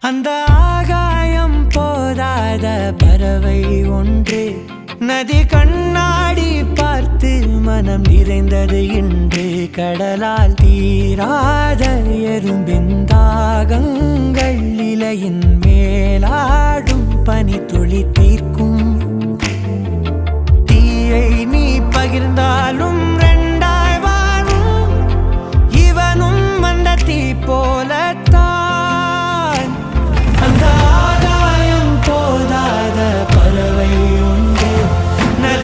அந்த ஆகாயம் போதாத பறவை ஒன்று நதி கண்ணாடி பார்த்து மனம் நிறைந்தது இன்று. கடலால் தீராத எறும்பின் தாகங்கள் இலையின் மேலாடும் பனி துளி தீர்க்கும். தீயை நீ பகிர்ந்தாலும்